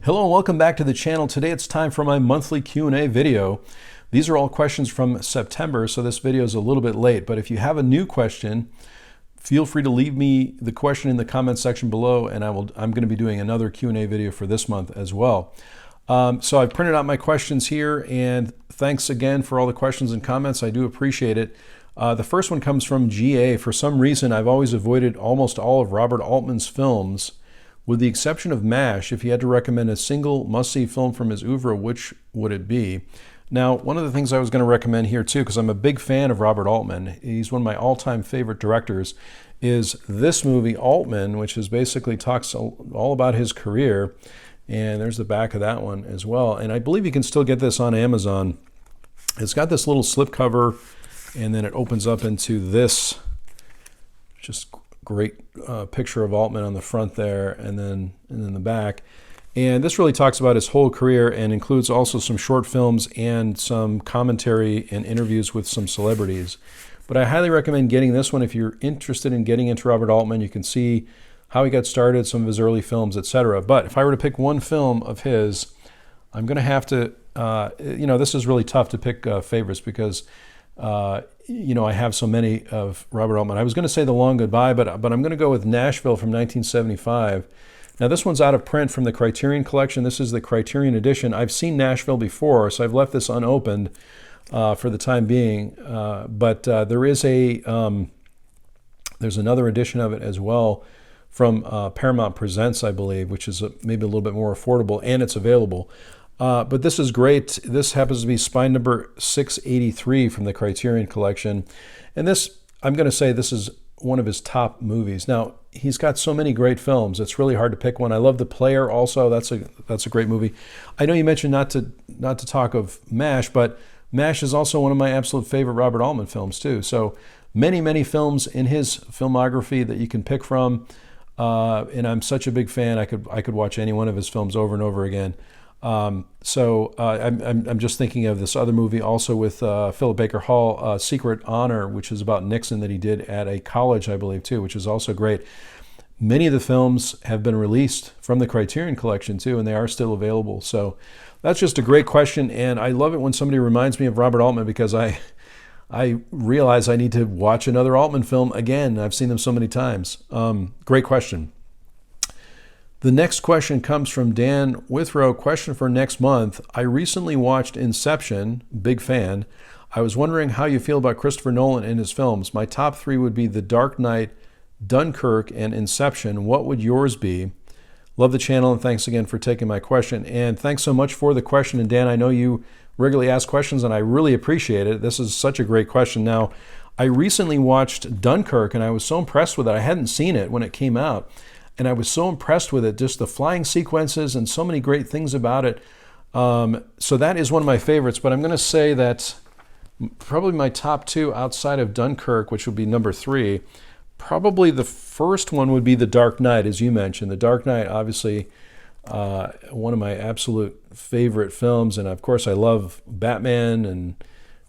Hello and welcome back to the channel. Today it's time for my monthly Q&A video. These are all questions from September, so this video is a little bit late, but if you have a new question, feel free to leave me the question in the comment section below, and I'm going to be doing another Q&A video for this month as well. So I've printed out my questions here, and thanks again for all the questions and comments. I do appreciate it. The first one comes from GA. For some reason, I've always avoided almost all of Robert Altman's films, with the exception of MASH. If you had to recommend a single must-see film from his oeuvre, which would it be? Now, one of the things I was going to recommend here too, because I'm a big fan of Robert Altman, he's one of my all-time favorite directors, is this movie, Altman, which is basically talks all about his career. And there's the back of that one as well. And I believe you can still get this on Amazon. It's got this little slipcover, and then it opens up into this just great picture of Altman on the front there, and then the back. And this really talks about his whole career and includes also some short films and some commentary and interviews with some celebrities. But I highly recommend getting this one if you're interested in getting into Robert Altman. You can see how he got started, some of his early films, etc. But if I were to pick one film of his, I'm going to have to, this is really tough to pick favorites because I have so many of Robert Altman. I was going to say The Long Goodbye, but I'm going to go with Nashville from 1975. Now, this one's out of print from the Criterion Collection. This is the Criterion edition. I've seen Nashville before, so I've left this unopened for the time being. But there is there's another edition of it as well from Paramount Presents, I believe, which is maybe a little bit more affordable, and it's available. But this is great. This happens to be spine number 683 from the Criterion Collection. And this, I'm going to say this is one of his top movies. Now, he's got so many great films. It's really hard to pick one. I love The Player also. That's a great movie. I know you mentioned not to talk of MASH, but MASH is also one of my absolute favorite Robert Altman films too. So many films in his filmography that you can pick from. And I'm such a big fan. I could watch any one of his films over and over again. I'm just thinking of this other movie also with Philip Baker Hall, Secret Honor, which is about Nixon, that he did at a college, I believe, too, which is also great. Many of the films have been released from the Criterion Collection, too, and they are still available. So that's just a great question, and I love it when somebody reminds me of Robert Altman, because I realize I need to watch another Altman film again. I've seen them so many times. Great question. The next question comes from Dan Withrow. Question for next month. I recently watched Inception, big fan. I was wondering how you feel about Christopher Nolan and his films. My top three would be The Dark Knight, Dunkirk, and Inception. What would yours be? Love the channel, and thanks again for taking my question. And thanks so much for the question. And Dan, I know you regularly ask questions, and I really appreciate it. This is such a great question. Now, I recently watched Dunkirk, and I was so impressed with it. I hadn't seen it when it came out. And I was so impressed with it, just the flying sequences and so many great things about it. So that is one of my favorites, but I'm going to say that probably my top two outside of Dunkirk, which would be number three, probably the first one would be The Dark Knight, as you mentioned. The Dark Knight, obviously, one of my absolute favorite films. And of course, I love Batman and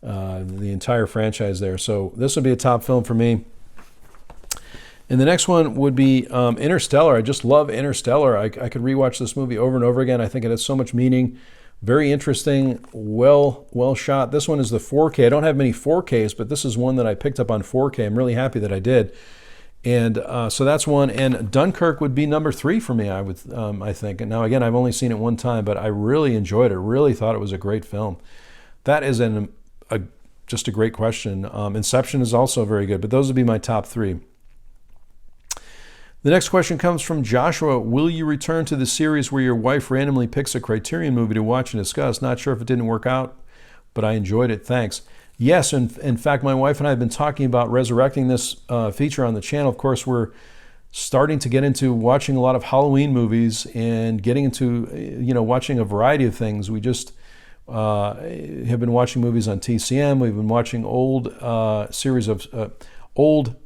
the entire franchise there. So this would be a top film for me. And the next one would be Interstellar. I just love Interstellar. I could rewatch this movie over and over again. I think it has so much meaning. Very interesting, well shot. This one is the 4K. I don't have many 4Ks, but this is one that I picked up on 4K. I'm really happy that I did. And so that's one. And Dunkirk would be number three for me, I think. And now, again, I've only seen it one time, but I really enjoyed it. Really thought it was a great film. That is just a great question. Inception is also very good, but those would be my top three. The next question comes from Joshua. Will you return to the series where your wife randomly picks a Criterion movie to watch and discuss? Not sure if it didn't work out, but I enjoyed it. Thanks. Yes, in fact, my wife and I have been talking about resurrecting this feature on the channel. Of course, we're starting to get into watching a lot of Halloween movies and getting into, watching a variety of things. We just have been watching movies on TCM. We've been watching old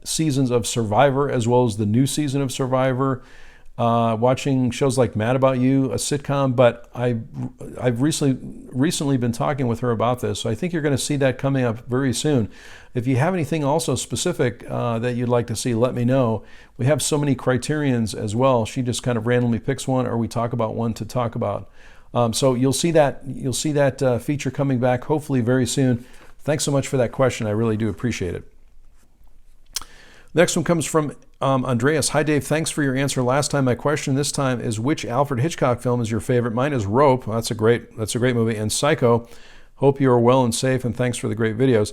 seasons of Survivor, as well as the new season of Survivor. watching shows like Mad About You, a sitcom, but I've recently been talking with her about this, so I think you're going to see that coming up very soon. If you have anything also specific that you'd like to see, let me know. We have so many criterions as well. She just kind of randomly picks one, or we talk about one to talk about. So you'll see that feature coming back hopefully very soon. Thanks so much for that question. I really do appreciate it. Next one comes from Andreas. Hi, Dave. Thanks for your answer last time. My question this time is, which Alfred Hitchcock film is your favorite? Mine is Rope. That's a great movie. And Psycho. Hope you are well and safe, and thanks for the great videos.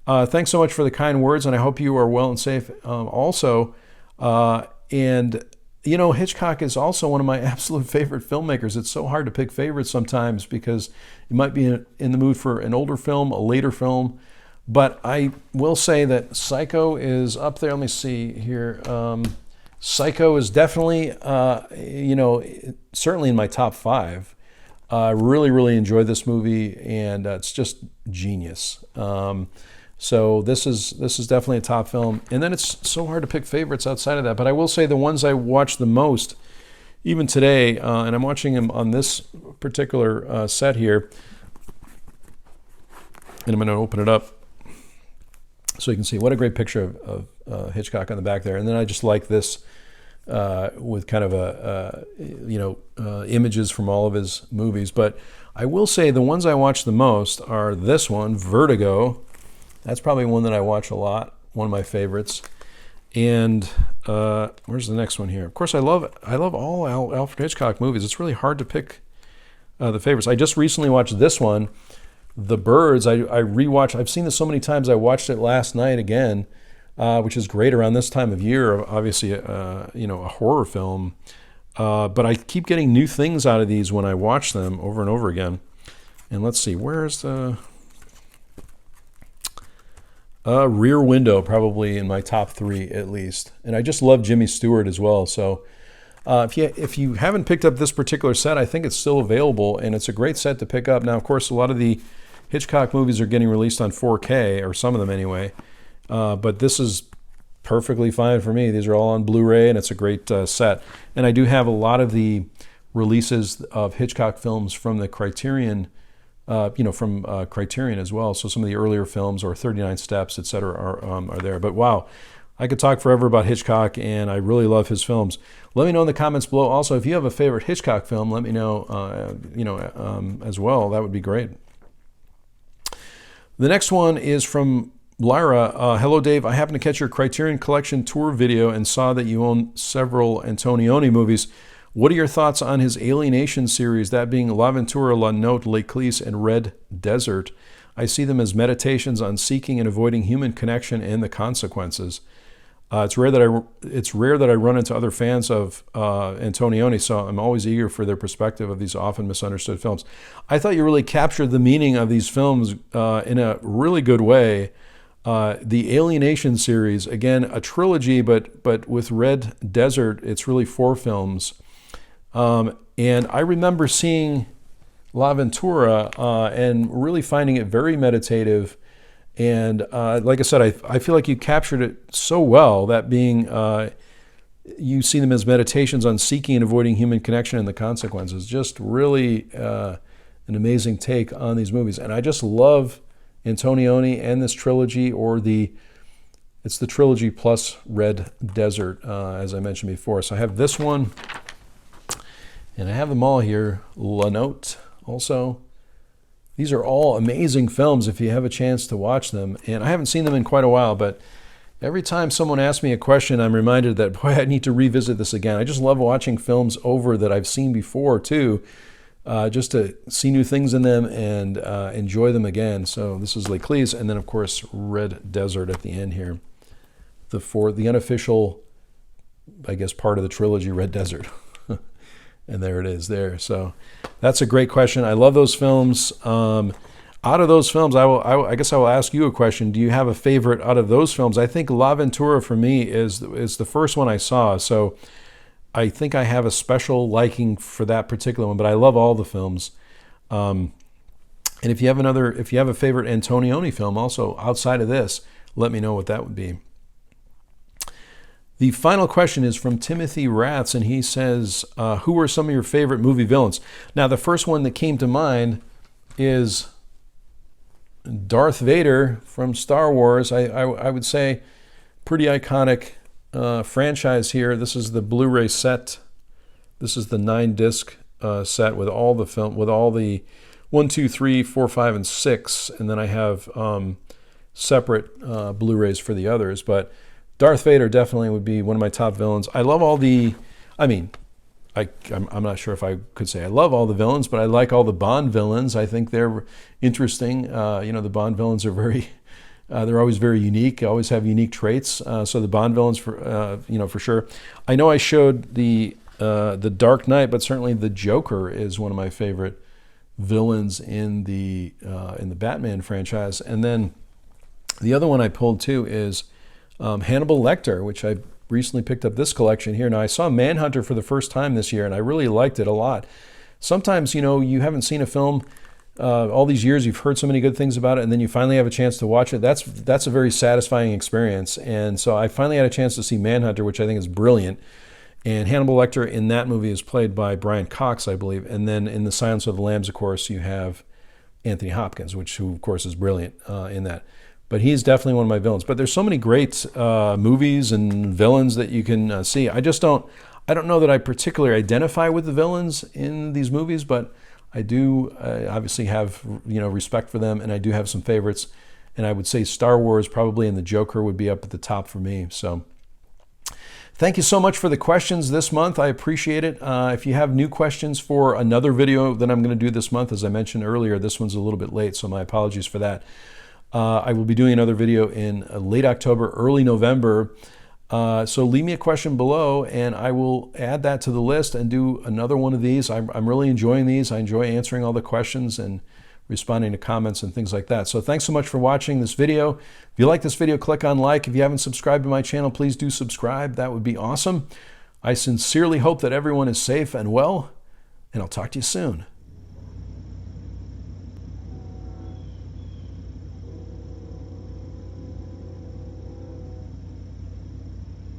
Thanks so much for the kind words, and I hope you are well and safe also. And, you know, Hitchcock is also one of my absolute favorite filmmakers. It's so hard to pick favorites sometimes because you might be in the mood for an older film, a later film. But I will say that Psycho is up there. Let me see here. Psycho is definitely, you know, certainly in my top 5. I really, really enjoyed this movie, and it's just genius. So this is definitely a top film. And then it's so hard to pick favorites outside of that. But I will say the ones I watch the most, even today, and I'm watching them on this particular set here, and I'm going to open it up so you can see what a great picture of Hitchcock on the back there. And then I just like this with kind of images from all of his movies. But I will say the ones I watch the most are this one, Vertigo. That's probably one that I watch a lot, one of my favorites. And where's the next one here? Of course, I love all Alfred Hitchcock movies. It's really hard to pick the favorites. I just recently watched this one, The Birds. I rewatched. I've seen this so many times. I watched it last night again, which is great around this time of year. Obviously, a horror film, but I keep getting new things out of these when I watch them over and over again. And let's see, where's the Rear Window? Probably in my top 3 at least. And I just love Jimmy Stewart as well. So if you haven't picked up this particular set, I think it's still available, and it's a great set to pick up. Now, of course, a lot of the Hitchcock movies are getting released on 4K, or some of them anyway. But this is perfectly fine for me. These are all on Blu-ray, and it's a great set. And I do have a lot of the releases of Hitchcock films from the Criterion, from Criterion as well. So some of the earlier films, or 39 Steps, etc., are there. But wow, I could talk forever about Hitchcock, and I really love his films. Let me know in the comments below. Also, if you have a favorite Hitchcock film, let me know, as well. That would be great. The next one is from Lyra. Hello, Dave. I happened to catch your Criterion Collection tour video and saw that you own several Antonioni movies. What are your thoughts on his Alienation series, that being L'Avventura, La Notte, L'Eclisse, and Red Desert? I see them as meditations on seeking and avoiding human connection and the consequences. It's rare that I run into other fans of Antonioni, so I'm always eager for their perspective of these often misunderstood films. I thought you really captured the meaning of these films in a really good way. The Alienation series, again, a trilogy, but with Red Desert, it's really 4 films. And I remember seeing L'Avventura and really finding it very meditative. And like I said, I feel like you captured it so well, that being you see them as meditations on seeking and avoiding human connection and the consequences. Just really an amazing take on these movies. And I just love Antonioni and this trilogy, it's the trilogy plus Red Desert, as I mentioned before. So I have this one, and I have them all here. La Notte also. These are all amazing films if you have a chance to watch them. And I haven't seen them in quite a while, but every time someone asks me a question, I'm reminded that, boy, I need to revisit this again. I just love watching films over that I've seen before, too, just to see new things in them and enjoy them again. So this is L'Eclisse, and then, of course, Red Desert at the end here. The unofficial, I guess, part of the trilogy, Red Desert. And there it is there. So that's a great question. I love those films. Out of those films, I guess I will ask you a question. Do you have a favorite out of those films? I think L'Avventura for me is the first one I saw. So I think I have a special liking for that particular one, but I love all the films. And if you have a favorite Antonioni film also outside of this, let me know what that would be. The final question is from Timothy Ratz, and he says, who were some of your favorite movie villains? Now, the first one that came to mind is Darth Vader from Star Wars. I would say pretty iconic franchise here. This is the Blu-ray set. This is the 9-disc set with all the film, with all the 1, 2, 3, 4, 5, and 6, and then I have separate Blu-rays for the others. But Darth Vader definitely would be one of my top villains. I love all the, I mean, I'm not sure if I could say I love all the villains, but I like all the Bond villains. I think they're interesting. The Bond villains are they're always very unique, always have unique traits. So the Bond villains, for sure. I know I showed the Dark Knight, but certainly the Joker is one of my favorite villains in the Batman franchise. And then the other one I pulled too is Hannibal Lecter, which I recently picked up this collection here. Now, I saw Manhunter for the first time this year, and I really liked it a lot. Sometimes, you haven't seen a film all these years, you've heard so many good things about it, and then you finally have a chance to watch it. That's a very satisfying experience. And so I finally had a chance to see Manhunter, which I think is brilliant. And Hannibal Lecter in that movie is played by Brian Cox, I believe. And then in The Silence of the Lambs, of course, you have Anthony Hopkins, who of course is brilliant in that. But he's definitely one of my villains. But there's so many great movies and villains that you can see. I don't know that I particularly identify with the villains in these movies, but I do obviously have respect for them, and I do have some favorites. And I would say Star Wars probably and the Joker would be up at the top for me. So thank you so much for the questions this month. I appreciate it. If you have new questions for another video that I'm going to do this month, as I mentioned earlier, this one's a little bit late, so my apologies for that. I will be doing another video in late October, early November. So leave me a question below, and I will add that to the list and do another one of these. I'm really enjoying these. I enjoy answering all the questions and responding to comments and things like that. So thanks so much for watching this video. If you like this video, click on like. If you haven't subscribed to my channel, please do subscribe. That would be awesome. I sincerely hope that everyone is safe and well, and I'll talk to you soon.